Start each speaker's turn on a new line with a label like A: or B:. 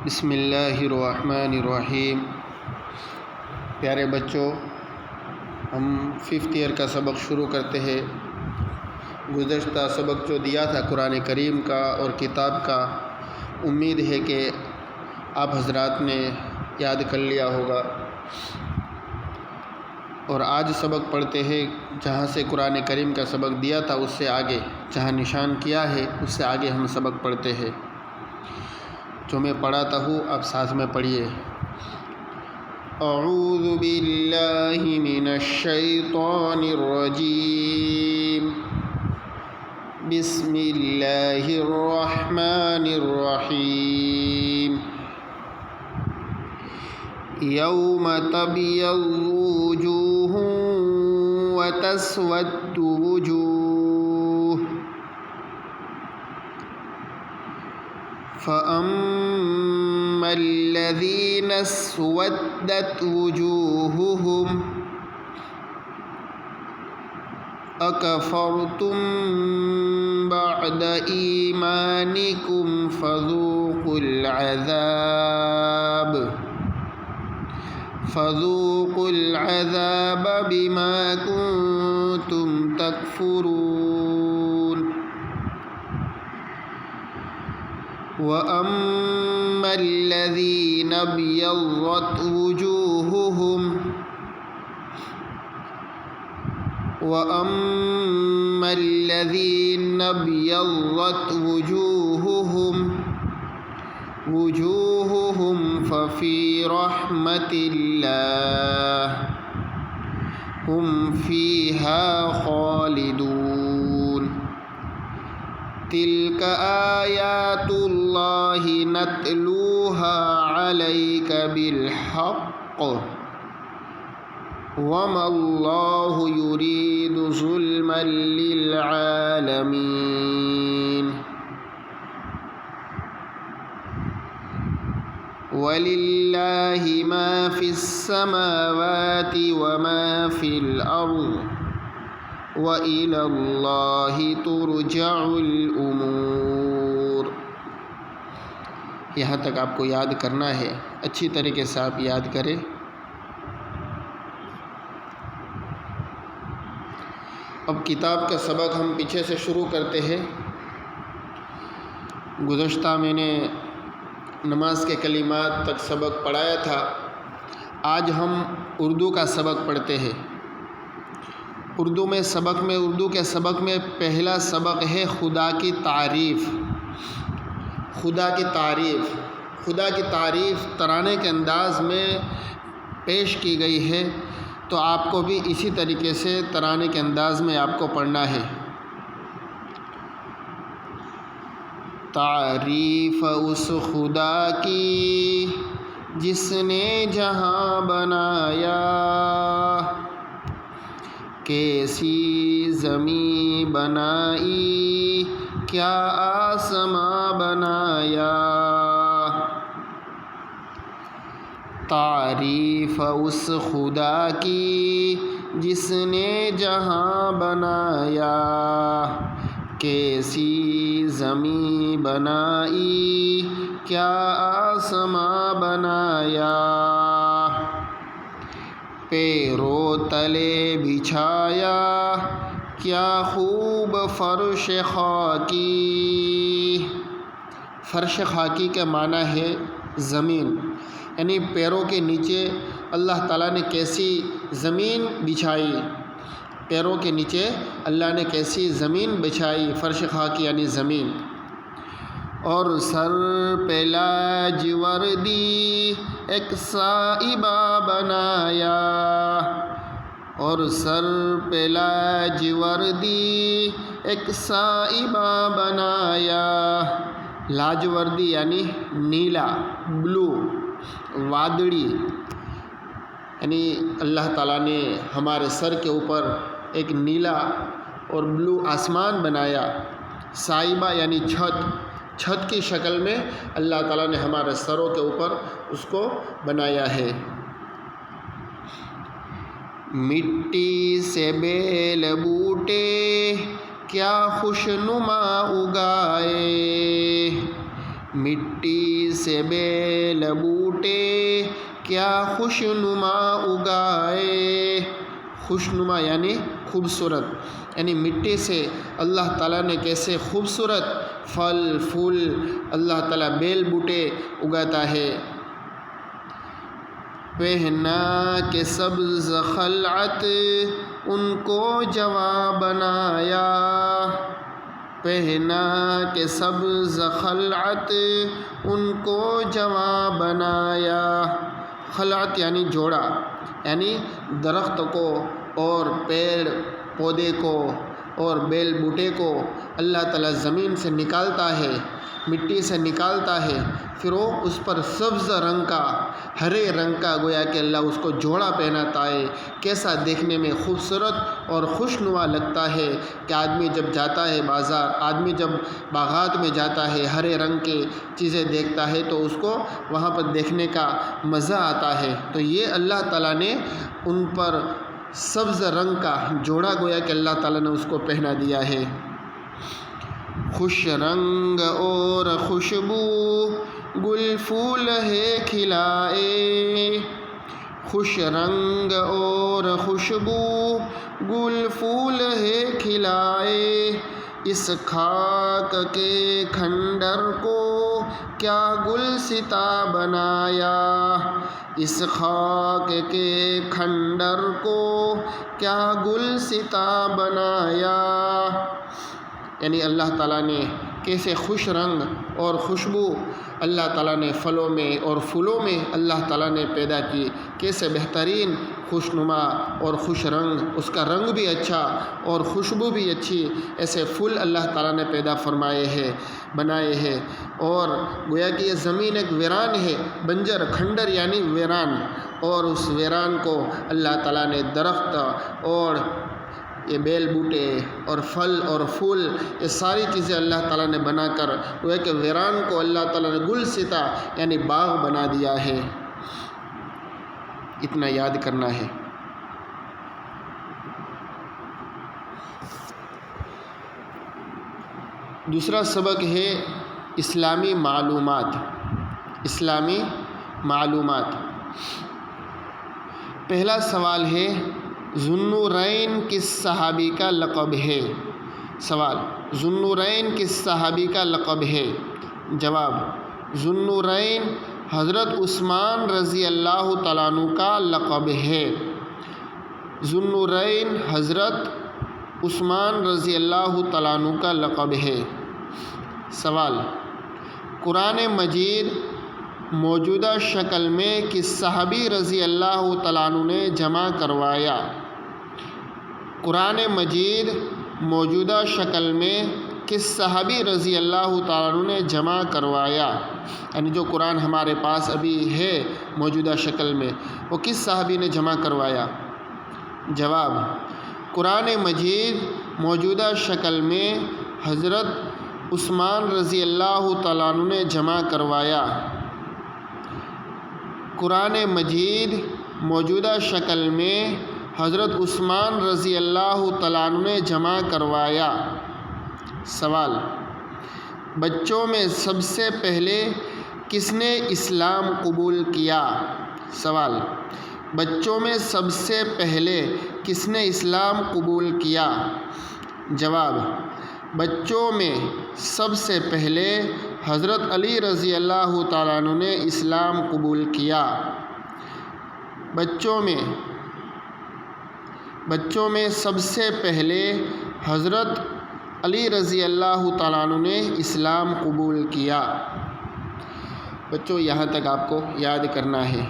A: بسم اللہ الرحمن الرحیم۔ پیارے بچوں، ہم 5th ایئر کا سبق شروع کرتے ہیں۔ گزشتہ سبق جو دیا تھا قرآن کریم کا اور کتاب کا، امید ہے کہ آپ حضرات نے یاد کر لیا ہوگا، اور آج سبق پڑھتے ہیں جہاں سے قرآن کریم کا سبق دیا تھا اس سے آگے، جہاں نشان کیا ہے اس سے آگے ہم سبق پڑھتے ہیں۔ جو میں پڑھاتا ہوں آپ ساتھ میں پڑھیے۔ اعوذ باللہ من الشیطان الرجیم، بسم اللہ الرحمن الرحیم۔ یوم تبیض وجوہ وتسود وجوہ، فَأَمَّا الَّذِينَ اسْوَدَّتْ وُجُوهُهُمْ أَكَفَرْتُمْ بَعْدَ إِيمَانِكُمْ فَذُوقُوا الْعَذَابَ بِمَا كُنْتُمْ تَكْفُرُونَ۔ وَأَمَّا الَّذِينَ ابْيَضَّتْ وُجُوهُهُمْ فَفِي رَحْمَةِ اللَّهِ هُمْ فِيهَا خَالِدُونَ۔ تِلْكَ آيَاتُ اللَّهِ نَتْلُوهَا عَلَيْكَ بِالْحَقِّ وَمَا اللَّهُ يُرِيدُ ظُلْمًا لِلْعَالَمِينَ۔ وَلِلَّهِ مَا فِي السَّمَاوَاتِ وَمَا فِي الْأَرْضِ وَإِلَى اللَّهِ تُرْجَعُ الْأُمُورُ۔ یہاں تک آپ کو یاد کرنا ہے، اچھی طریقے سے آپ یاد کریں۔ اب کتاب کا سبق ہم پیچھے سے شروع کرتے ہیں۔ گزشتہ میں نے نماز کے کلمات تک سبق پڑھایا تھا، آج ہم اردو کا سبق پڑھتے ہیں۔ اردو کے سبق میں پہلا سبق ہے خدا کی تعریف۔ خدا کی تعریف ترانے کے انداز میں پیش کی گئی ہے، تو آپ کو بھی اسی طریقے سے ترانے کے انداز میں آپ کو پڑھنا ہے۔ تعریف اس خدا کی جس نے جہاں بنایا، کیسی زمیں بنائی کیا آسماں بنایا۔ تعریف اس خدا کی جس نے جہاں بنایا، کیسی زمیں بنائی کیا آسماں بنایا۔ پیروں تلے بچھایا کیا خوب فرش خاکی۔ فرش خاکی کا معنی ہے زمین، یعنی پیروں کے نیچے اللہ تعالیٰ نے کیسی زمین بچھائی، پیروں کے نیچے اللہ نے کیسی زمین بچھائی، فرش خاکی یعنی زمین۔ اور سر پہ لاجوردی ایک صائبہ بنایا، اور سر پہ لاجوردی ایک صائبہ بنایا۔ لاجوردی یعنی نیلا، بلو، وادڑی، یعنی اللہ تعالیٰ نے ہمارے سر کے اوپر ایک نیلا اور بلو آسمان بنایا۔ صائبہ یعنی چھت کی شکل میں اللہ تعالیٰ نے ہمارے سروں کے اوپر اس کو بنایا ہے۔ مٹی سے بیل بوٹے کیا خوشنما اگائے، مٹی سے بیل بوٹے کیا خوشنما اگائے. خوشنما یعنی خوبصورت، یعنی مٹی سے اللہ تعالیٰ نے کیسے خوبصورت پھل پھول اللہ تعالیٰ بیل بوٹے اگاتا ہے. پہنا کے سبز خلعت ان کو جواں بنایا. پہنا کے سبز خلعت ان کو جواں بنایا. خلعت یعنی جوڑا، یعنی درخت کو اور پیڑ پودے کو اور بیل بوٹے کو اللہ تعالیٰ زمین سے نکالتا ہے، مٹی سے نکالتا ہے، پھر وہ اس پر سبز رنگ کا، ہرے رنگ کا گویا کہ اللہ اس کو جوڑا پہناتا ہے. کیسا دیکھنے میں خوبصورت اور خوشنما لگتا ہے کہ آدمی جب جاتا ہے بازار، آدمی جب باغات میں جاتا ہے، ہرے رنگ کی چیزیں دیکھتا ہے تو اس کو وہاں پر دیکھنے کا مزہ آتا ہے. تو یہ اللہ تعالیٰ نے ان پر سبز رنگ کا جوڑا گویا کہ اللہ تعالیٰ نے اس کو پہنا دیا ہے. خوش رنگ اور خوشبو گل پھول ہے کھلائے. خوش رنگ اور خوشبو گل پھول ہے کھلائے. اس خاک کے کھنڈر کو کیا گلستہ بنایا. اس خاک کے کھنڈر کو کیا گلستہ بنایا. یعنی اللہ تعالیٰ نے کیسے خوش رنگ اور خوشبو اللہ تعالیٰ نے پھلوں میں اور پھولوں میں اللہ تعالیٰ نے پیدا کی. کیسے بہترین خوشنما اور خوش رنگ، اس کا رنگ بھی اچھا اور خوشبو بھی اچھی، ایسے پھول اللہ تعالیٰ نے پیدا فرمائے ہیں، بنائے ہیں. اور گویا کہ یہ زمین ایک ویران ہے، بنجر، کھنڈر یعنی ویران، اور اس ویران کو اللہ تعالیٰ نے درخت اور یہ بیل بوٹے اور پھل اور پھول، یہ ساری چیزیں اللہ تعالیٰ نے بنا کر وہ کہ ویران کو اللہ تعالیٰ نے گلستہ یعنی باغ بنا دیا ہے. اتنا یاد کرنا ہے. دوسرا سبق ہے اسلامی معلومات. اسلامی معلومات. پہلا سوال ہے ذو النورین کس صحابی کا لقب ہے. سوال، ذو النورین کس صحابی کا لقب ہے. جواب، ذو النورین حضرت عثمان رضی اللہ تعالیٰ عنہ کا لقب ہے. ذو النورین حضرت عثمان رضی اللہ تعالیٰ عنہ کا لقب ہے. سوال، قرآن مجید موجودہ شکل میں کس صحابی رضی اللہ تعالیٰ عنہ نے جمع کروایا. قرآن مجید موجودہ شکل میں کس صحابی رضی اللہ تعالیٰ عنہ نے جمع کروایا. یعنی جو قرآن ہمارے پاس ابھی ہے موجودہ شکل میں، وہ کس صحابی نے جمع کروایا. جواب، قرآن مجید موجودہ شکل میں حضرت عثمان رضی اللہ تعالیٰ عنہ نے جمع کروایا. قرآن مجید موجودہ شکل میں حضرت عثمان رضی اللہ تعالیٰ عنہ نے جمع کروایا. سوال، بچوں میں سب سے پہلے کس نے اسلام قبول کیا. سوال، بچوں میں سب سے پہلے کس نے اسلام قبول کیا. جواب، بچوں میں سب سے پہلے حضرت علی رضی اللہ تعالیٰ عنہ نے اسلام قبول کیا. بچوں میں سب سے پہلے حضرت علی رضی اللہ تعالیٰ عنہ نے اسلام قبول کیا. بچوں یہاں تک آپ کو یاد کرنا ہے.